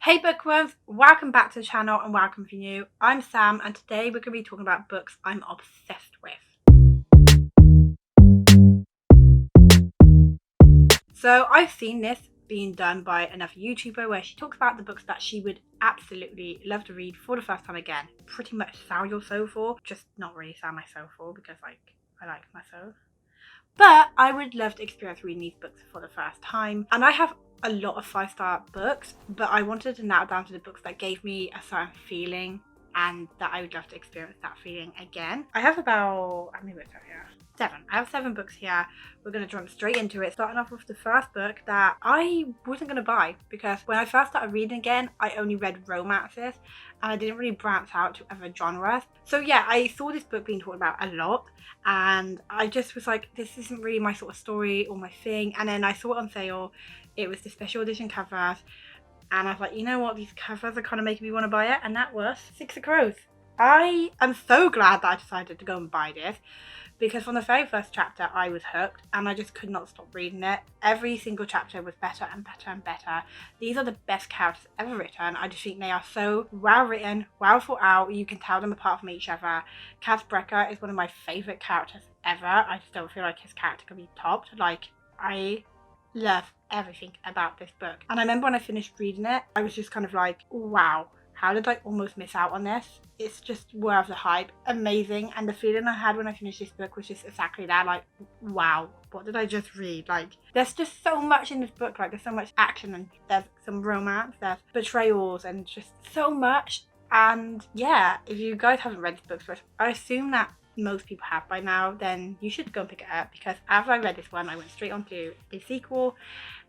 Hey Bookworms, welcome back to the channel and welcome if you're new. I'm Sam and today we're going to be talking about books I'm obsessed with. So I've seen this being done by another YouTuber where she talks about the books that she would absolutely love to read for the first time again. Pretty much sell your soul for, just not really sell my soul for because I like my soul. But I would love to experience reading these books for the first time. And I have a lot of 5-star books, but I wanted to narrow down to the books that gave me a certain feeling and that I would love to experience that feeling again. I have about, how many books are here? 7. I have 7 books here. We're going to jump straight into it, starting off with the first book that I wasn't going to buy because when I first started reading again, I only read romances and I didn't really branch out to other genres. So yeah, I saw this book being talked about a lot and I just was like, this isn't really my sort of story or my thing. And then I saw it on sale. It was the special edition covers and I was like, you know what, these covers are kind of making me want to buy it, and that was Six of Crows. I am so glad that I decided to go and buy this because from the very first chapter I was hooked and I just could not stop reading it. Every single chapter was better and better and better. These are the best characters ever written. I just think they are so well written, well thought out. You can tell them apart from each other. Kaz Brekker is one of my favourite characters ever. I just don't feel like his character could be topped. Like, I love everything about this book. And I remember when I finished reading it, I was just kind of like, wow, how did I almost miss out on this? It's just worth the hype. Amazing. And the feeling I had when I finished this book was just exactly that. Like, wow, what did I just read? Like, there's just so much in this book. Like, there's so much action and there's some romance, there's betrayals and just so much. And yeah, if you guys haven't read this book, I assume that most people have by now, then you should go and pick it up because after I read this one, I went straight on to the sequel.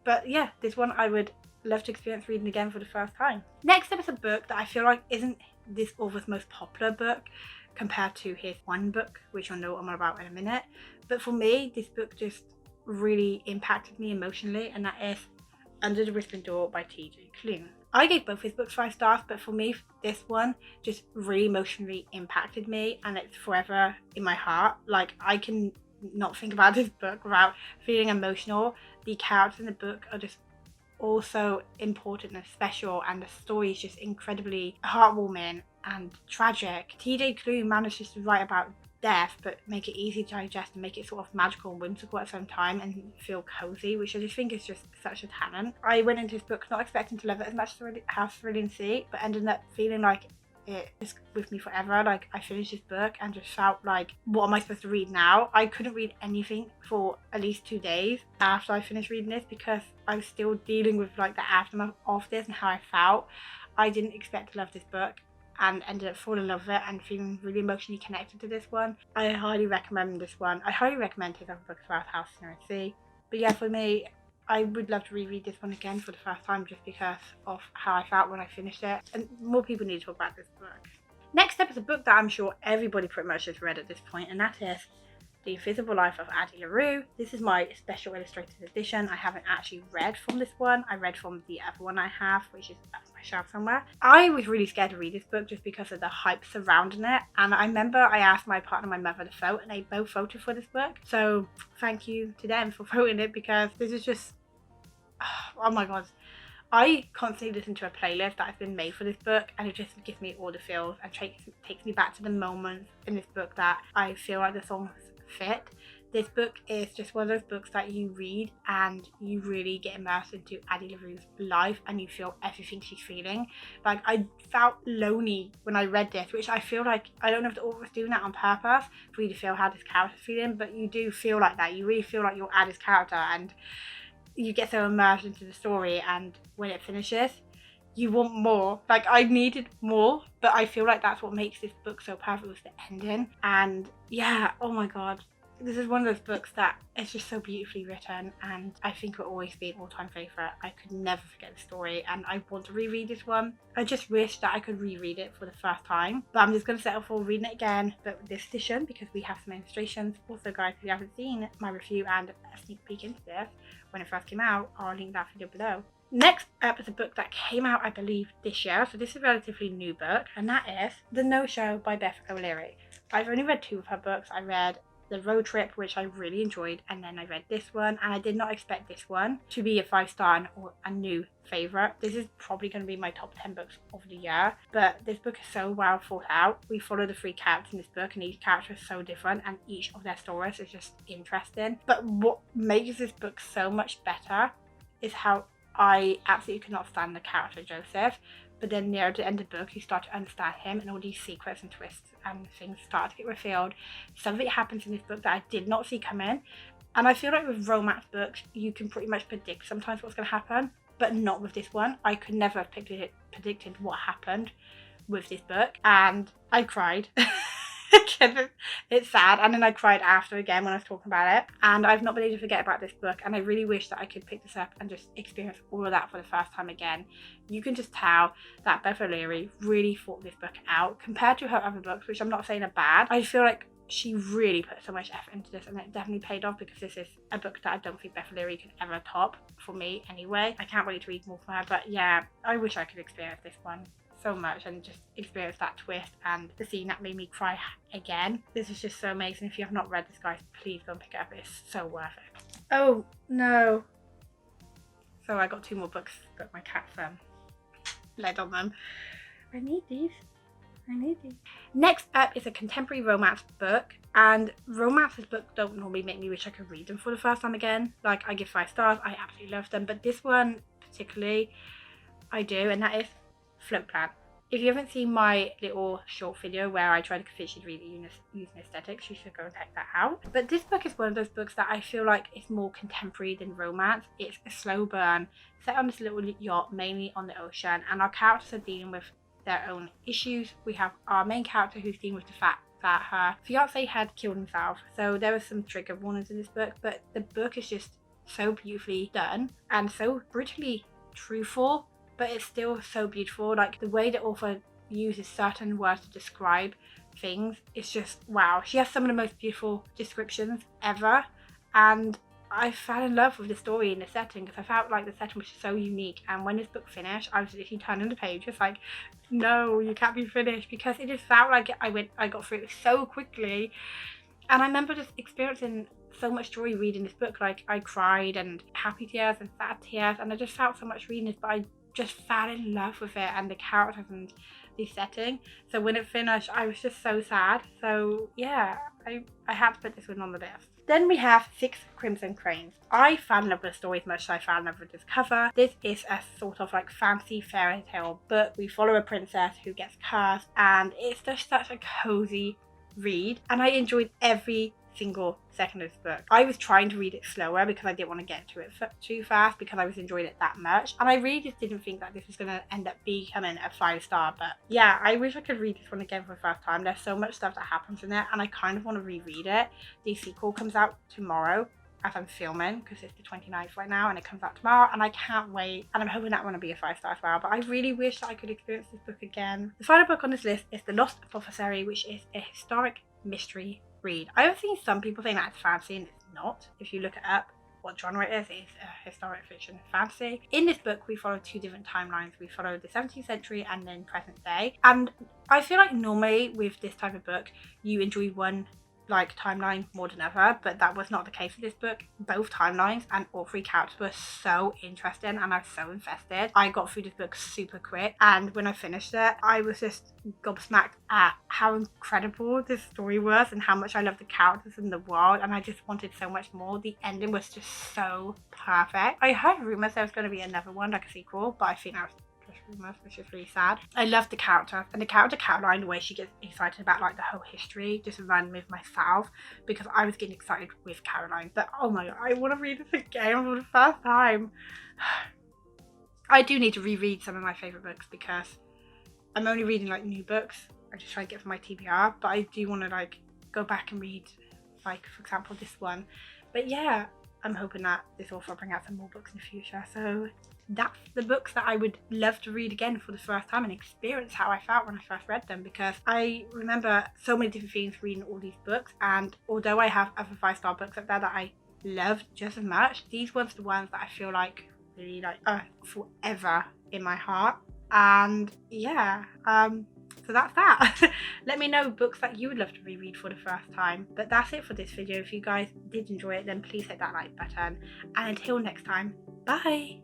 But yeah, this one I would love to experience reading again for the first time. Next up is a book that I feel like isn't this author's most popular book compared to his one book, which you'll know what I'm about in a minute. But for me, this book just really impacted me emotionally, and that is Under the Whispering Door by T.J. Klune. I gave both his books 5 stars, but for me, this one just really emotionally impacted me and it's forever in my heart. Like, I can not think about this book without feeling emotional. The characters in the book are just also important and special, and the story is just incredibly heartwarming and tragic. T.J. Klune manages to write about death but make it easy to digest and make it sort of magical and whimsical at the same time and feel cozy, which I just think is just such a talent. I went into this book not expecting to love it as much as House Thrilling Sea, but ended up feeling like it is with me forever. Like, I finished this book and just felt like, what am I supposed to read now? I couldn't read anything for at least 2 days after I finished reading this because I was still dealing with like the aftermath of this and how I felt. I didn't expect to love this book and ended up falling in love with it and feeling really emotionally connected to this one. I highly recommend this one. I highly recommend his other books about House Thrilling Sea. But yeah, for me, I would love to reread this one again for the first time just because of how I felt when I finished it. And more people need to talk about this book. Next up is a book that I'm sure everybody pretty much has read at this point, and that is The Invisible Life of Addy LaRue. This is my special illustrated edition. I haven't actually read from this one. I read from the other one I have, which is on my shelf somewhere. I was really scared to read this book just because of the hype surrounding it. And I remember I asked my partner and my mother to vote, and they both voted for this book. So thank you to them for voting it because this is just, oh my god. I constantly listen to a playlist that has been made for this book and it just gives me all the feels and takes me back to the moments in this book that I feel like the songs fit. This book is just one of those books that you read and you really get immersed into Addy LaRue's life and you feel everything she's feeling. Like, I felt lonely when I read this, which I feel like, I don't know if the author was doing that on purpose for you to feel how this character's feeling, but you do feel like that. You really feel like you're Addy's character and you get so immersed into the story, and when it finishes you want more. Like, I needed more, but I feel like that's what makes this book so perfect was the ending. And yeah, oh my god, this is one of those books that is just so beautifully written and I think will always be an all-time favourite. I could never forget the story and I want to reread this one. I just wish that I could reread it for the first time, but I'm just going to settle for reading it again, but with this edition because we have some illustrations. Also guys, if you haven't seen my review and a sneak peek into this when it first came out, I'll link that video below. Next up is a book that came out, I believe, this year, so this is a relatively new book, and that is The No-Show by Beth O'Leary. I've only read 2 of her books. I read The Road Trip, which I really enjoyed, and then I read this one, and I did not expect this one to be a 5-star or a new favourite. This is probably going to be my top 10 books of the year, but this book is so well thought out. We follow the 3 characters in this book, and each character is so different, and each of their stories is just interesting. But what makes this book so much better is how I absolutely could not stand the character Joseph, but then near the end of the book you start to understand him, and all these secrets and twists and things start to get revealed. Something happens in this book that I did not see coming, and I feel like with romance books you can pretty much predict sometimes what's going to happen, but not with this one. I could never have predicted what happened with this book, and I cried. It's sad, and then I cried after again when I was talking about it, and I've not been able to forget about this book, and I really wish that I could pick this up and just experience all of that for the first time again. You can just tell that Beth O'Leary really thought this book out compared to her other books, which I'm not saying are bad. I feel like she really put so much effort into this, and it definitely paid off, because this is a book that I don't think Beth O'Leary could ever top, for me anyway. I can't wait to read more from her, but yeah, I wish I could experience this one so much and just experience that twist and the scene that made me cry again. This is just so amazing. If you have not read this, guys, please go and pick it up. It's so worth it. Oh no, so I got 2 more books, but my cat's led on them. I need these. Next up is a contemporary romance book, and romances books don't normally make me wish I could read them for the first time again. Like, I give 5 stars, I absolutely love them, but this one particularly I do, and that is Float Plan. If you haven't seen my little short video where I try to convince you to read it using aesthetics, you should go and check that out. But this book is one of those books that I feel like is more contemporary than romance. It's a slow burn set on this little yacht, mainly on the ocean, and our characters are dealing with their own issues. We have our main character who's dealing with the fact that her fiance had killed himself, so there was some trigger warnings in this book, but the book is just so beautifully done and so brutally truthful, but it's still so beautiful. Like, the way the author uses certain words to describe things, it's just wow. She has some of the most beautiful descriptions ever, and I fell in love with the story and the setting, because I felt like the setting was so unique. And when this book finished, I was literally turning the page, just like, no, you can't be finished, because it just felt like I got through it so quickly. And I remember just experiencing so much joy reading this book. Like, I cried, and happy tears and sad tears, and I just felt so much reading this, but I just fell in love with it and the characters and the setting. So when it finished, I was just so sad. So yeah, I had to put this one on the list. Then we have 6 Crimson Cranes. I fell in love with the story as much as I fell in love with this cover. This is a sort of like fancy fairy tale book. We follow a princess who gets cursed, and it's just such a cozy read, and I enjoyed every single second of this book. I was trying to read it slower because I didn't want to get to it too fast, because I was enjoying it that much, and I really just didn't think that this was going to end up becoming a 5-star. But yeah, I wish I could read this one again for the first time. There's so much stuff that happens in it, and I kind of want to reread it. The sequel comes out tomorrow as I'm filming, because it's the 29th right now, and it comes out tomorrow, and I can't wait, and I'm hoping that one will be a 5-star as well. But I really wish that I could experience this book again. The final book on this list is The Lost Apothecary, which is a historic mystery read. I have seen some people saying that it's fantasy, and it's not. If you look it up, what genre it is, it's a historic fiction fantasy. In this book, we follow 2 different timelines. We follow the 17th century and then present day. And I feel like normally with this type of book, you enjoy one like timeline more than ever, but that was not the case with this book. Both timelines and all 3 characters were so interesting, and I was so invested. I got through this book super quick, and when I finished it, I was just gobsmacked at how incredible this story was and how much I loved the characters and the world, and I just wanted so much more. The ending was just so perfect. I heard rumors there was going to be another one, like a sequel, but I think that was rumors, which is really sad. I love the character, and the character Caroline, the way she gets excited about like the whole history, just reminded me of myself, because I was getting excited with Caroline. But oh my god, I want to read this again for the first time. I do need to reread some of my favourite books, because I'm only reading like new books. I just try to get for my TBR, but I do want to like go back and read, like for example this one. But yeah, I'm hoping that this author will bring out some more books in the future. So that's the books that I would love to read again for the first time and experience how I felt when I first read them, because I remember so many different things reading all these books, and although I have other 5-star books up there that I loved just as much, these ones are the ones that I feel like really like are forever in my heart. And yeah, so So that's that. Let me know books that you would love to reread for the first time. But that's it for this video. If you guys did enjoy it, then please hit that like button. And until next time, bye!